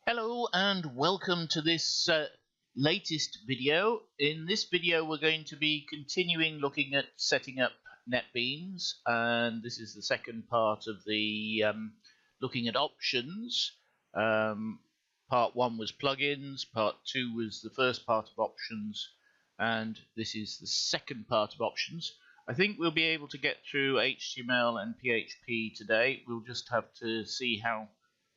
Hello and welcome to this latest video. In this video we're going to be continuing looking at setting up NetBeans, and this is the second part of the looking at options. Part 1 was plugins, part 2 was the first part of options, and this is the second part of options. I think we'll be able to get through HTML and PHP today. We'll just have to see how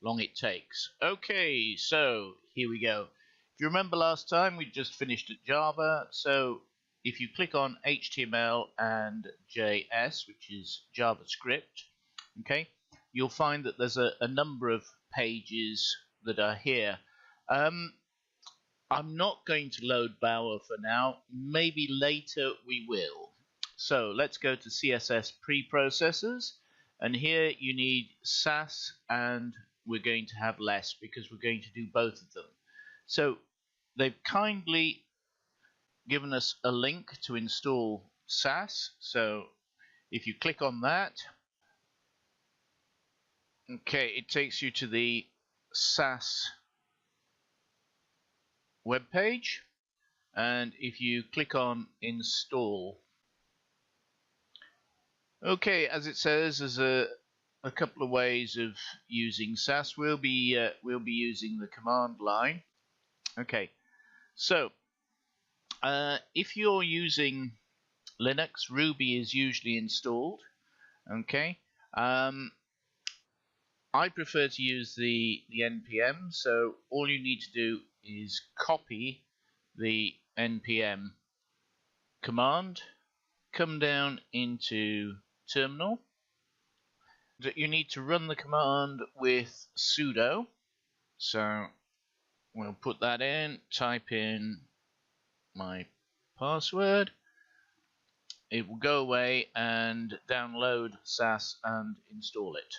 long it takes. Okay, so here we go. If you remember last time, we just finished at Java. So if you click on HTML and JS, which is JavaScript, okay, you'll find that there's a number of pages that are here. I'm not going to load Bower for now. Maybe later we will. So let's go to CSS preprocessors, and here you need Sass, and we're going to have less because we're going to do both of them. So they've kindly given us a link to install Sass. So if you click on that, okay, it takes you to the Sass web page, and if you click on install, okay, as it says, there's a couple of ways of using Sass. We'll be using the command line. Okay, so if you're using Linux, Ruby is usually installed. Okay, I prefer to use the npm. So all you need to do is copy the npm command, come down into terminal. You need to run the command with sudo. So we'll put that in, type in my password. It will go away and download Sass and install it.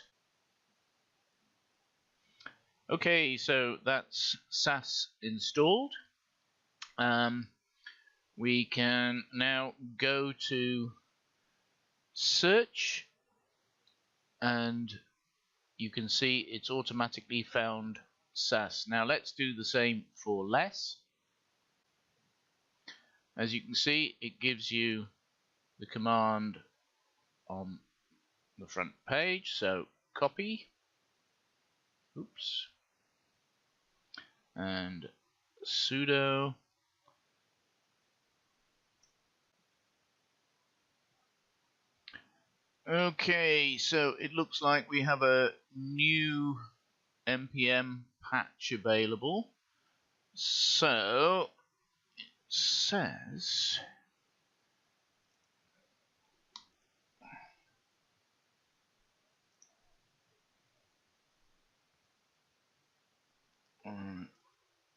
Okay, so that's Sass installed. We can now go to search, and you can see it's automatically found Sass. Now let's do the same for less. As you can see, it gives you the command on the front page. So copy, oops, and sudo. Okay, so it looks like we have a new npm patch available. So it says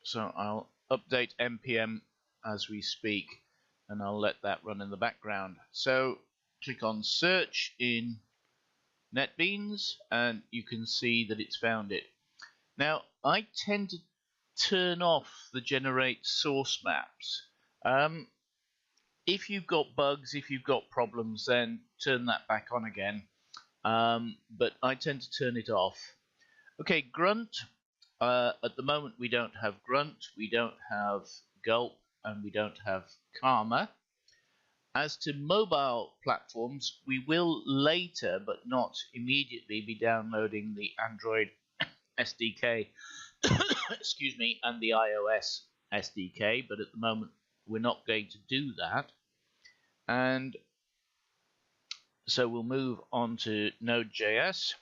so I'll update npm as we speak, and I'll let that run in the background. So click on search in NetBeans, and you can see that it's found it. Now I tend to turn off the generate source maps. If you've got bugs, if you've got problems, then turn that back on again. But I tend to turn it off. Okay, grunt. At the moment we don't have grunt, we don't have gulp, and we don't have karma. As to mobile platforms, we will later, but not immediately, be downloading the Android SDK excuse me, and the iOS SDK, but at the moment we're not going to do that. And so we'll move on to Node.js.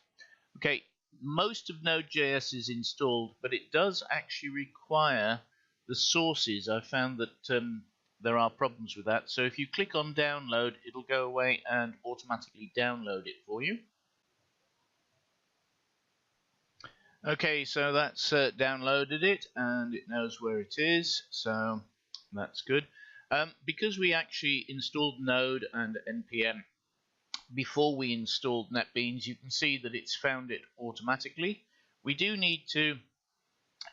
Okay, most of Node.js is installed, but it does actually require the sources. I found that there are problems with that. So if you click on download, it'll go away and automatically download it for you. Okay, so that's downloaded it, and it knows where it is, so that's good. Because we actually installed Node and npm before we installed NetBeans, you can see that it's found it automatically. We do need to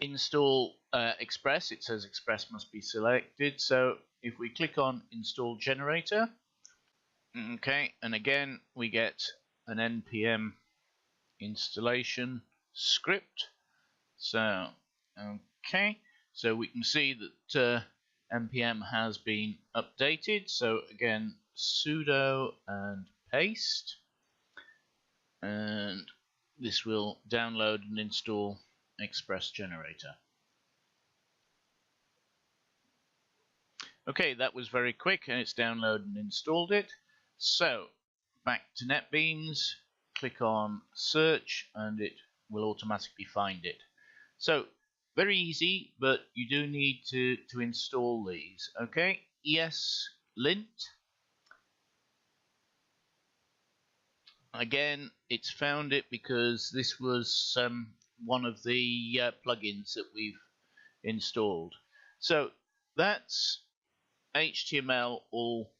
install Express. It says Express must be selected, so if we click on install generator, okay, and again we get an npm installation script. So Okay, so we can see that npm has been updated. So again, sudo and paste, and this will download and install Express Generator. Okay, that was very quick, and it's downloaded and installed it. So back to NetBeans, click on search, and it will automatically find it. So very easy, but you do need to install these. Okay, ESLint. Again, it's found it because this was one of the plugins that we've installed. So that's HTML all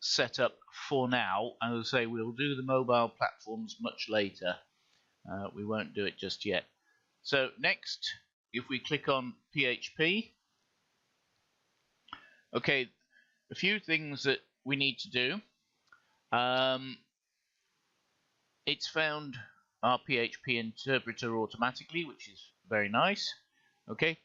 set up for now. And as I say, we'll do the mobile platforms much later. We won't do it just yet. So next, if we click on PHP, okay, a few things that we need to do. It's found our PHP interpreter automatically, which is very nice. Okay,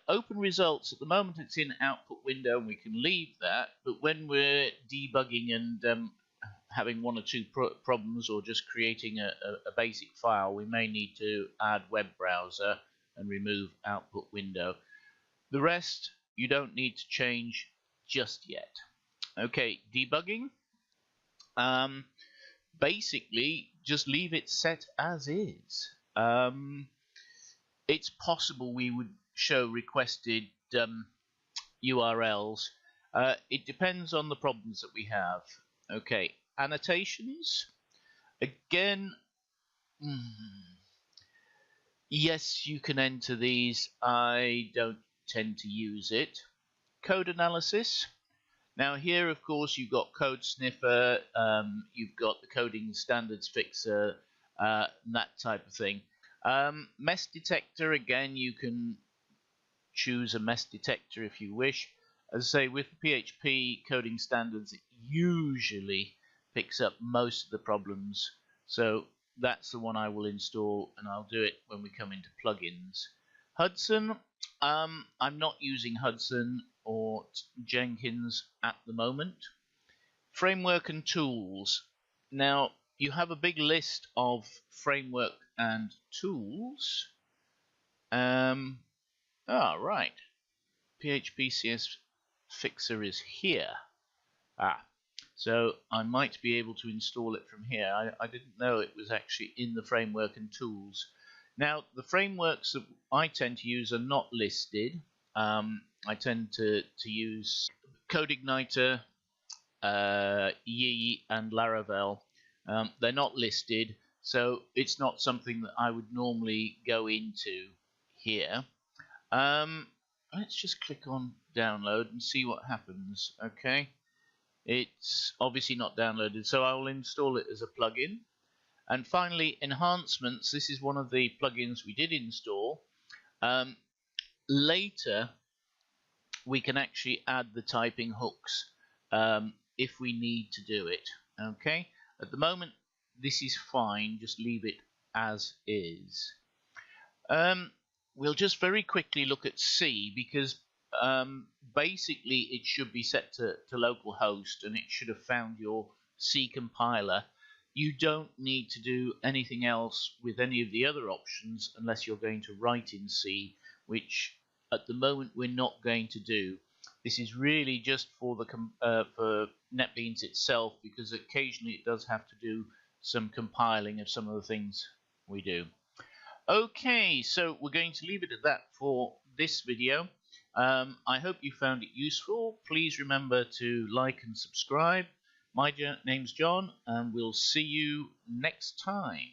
open results. At the moment it's in output window and we can leave that, but when we're debugging and having one or two problems or just creating a basic file, we may need to add web browser and remove output window. The rest you don't need to change just yet. Okay, debugging. Basically, just leave it set as is. It's possible we would show requested URLs. It depends on the problems that we have. Okay, annotations. Again, yes, you can enter these. I don't tend to use it. Code analysis. Now here, of course, you've got Code Sniffer, you've got the Coding Standards Fixer, and that type of thing. Mess detector, again, you can choose a mess detector if you wish. As I say, with PHP Coding Standards, it usually picks up most of the problems. So that's the one I will install, and I'll do it when we come into plugins. Hudson, I'm not using Hudson or Jenkins at the moment. Framework and tools. Now you have a big list of framework and tools. Right. PHP CS Fixer is here. So I might be able to install it from here. I didn't know it was actually in the framework and tools. Now the frameworks that I tend to use are not listed. I tend to use CodeIgniter, Yi, and Laravel. They're not listed, so it's not something that I would normally go into here. Let's just click on download and see what happens. Okay, it's obviously not downloaded, so I will install it as a plugin. And finally, enhancements. This is one of the plugins we did install. Later, we can actually add the typing hooks if we need to do it. Okay, at the moment this is fine, just leave it as is. We'll just very quickly look at C, because basically it should be set to localhost and it should have found your C compiler. You don't need to do anything else with any of the other options unless you're going to write in C, which at the moment we're not going to do. This is really just for the for NetBeans itself, because occasionally it does have to do some compiling of some of the things we do. Okay, so we're going to leave it at that for this video. I hope you found it useful. Please remember to like and subscribe. My name's John, and we'll see you next time.